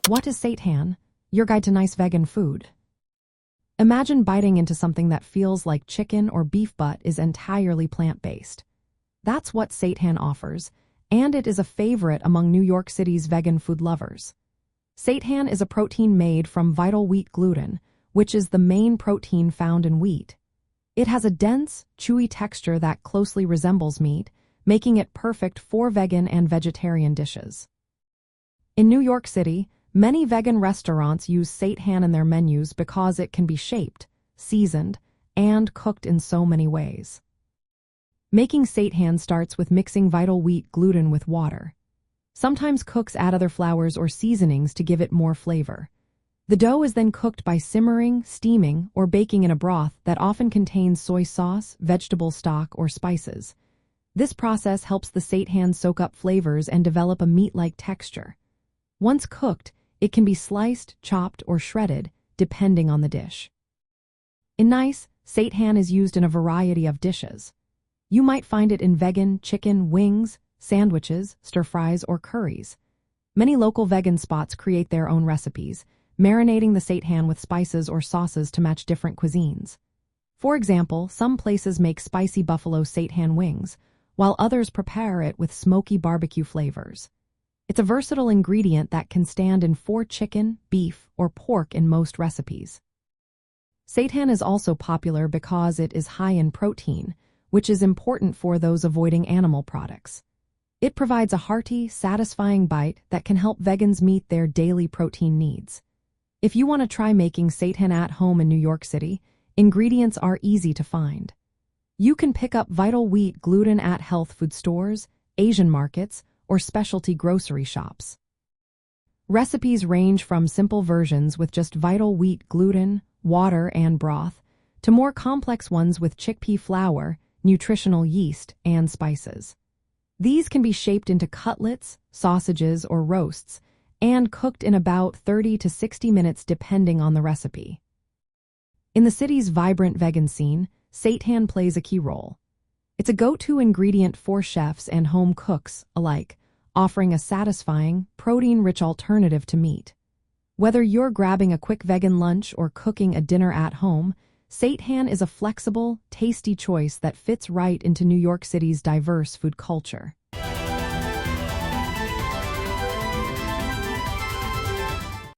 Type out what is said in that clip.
What is seitan? Your guide to nice vegan food. Imagine biting into something that feels like chicken or beef but is entirely plant-based. That's what seitan offers, and it is a favorite among New York City's vegan food lovers. Seitan is a protein made from vital wheat gluten, which is the main protein found in wheat. It has a dense, chewy texture that closely resembles meat, making it perfect for vegan and vegetarian dishes. In New York City, many vegan restaurants use seitan in their menus because it can be shaped, seasoned, and cooked in so many ways. Making seitan starts with mixing vital wheat gluten with water. Sometimes cooks add other flours or seasonings to give it more flavor. The dough is then cooked by simmering, steaming, or baking in a broth that often contains soy sauce, vegetable stock, or spices. This process helps the seitan soak up flavors and develop a meat-like texture. Once cooked, it can be sliced, chopped, or shredded, depending on the dish. In Nice, seitan is used in a variety of dishes. You might find it in vegan chicken wings, sandwiches, stir-fries, or curries. Many local vegan spots create their own recipes, marinating the seitan with spices or sauces to match different cuisines. For example, some places make spicy buffalo seitan wings, while others prepare it with smoky barbecue flavors. It's a versatile ingredient that can stand in for chicken, beef, or pork in most recipes. Seitan is also popular because it is high in protein, which is important for those avoiding animal products. It provides a hearty, satisfying bite that can help vegans meet their daily protein needs. If you want to try making seitan at home in New York City, ingredients are easy to find. You can pick up vital wheat gluten at health food stores, Asian markets, or specialty grocery shops. Recipes range from simple versions with just vital wheat gluten, water, and broth, to more complex ones with chickpea flour, nutritional yeast, and spices. These can be shaped into cutlets, sausages, or roasts, and cooked in about 30 to 60 minutes depending on the recipe. In the city's vibrant vegan scene, seitan plays a key role. It's a go-to ingredient for chefs and home cooks alike, offering a satisfying, protein-rich alternative to meat. Whether you're grabbing a quick vegan lunch or cooking a dinner at home, seitan is a flexible, tasty choice that fits right into New York City's diverse food culture.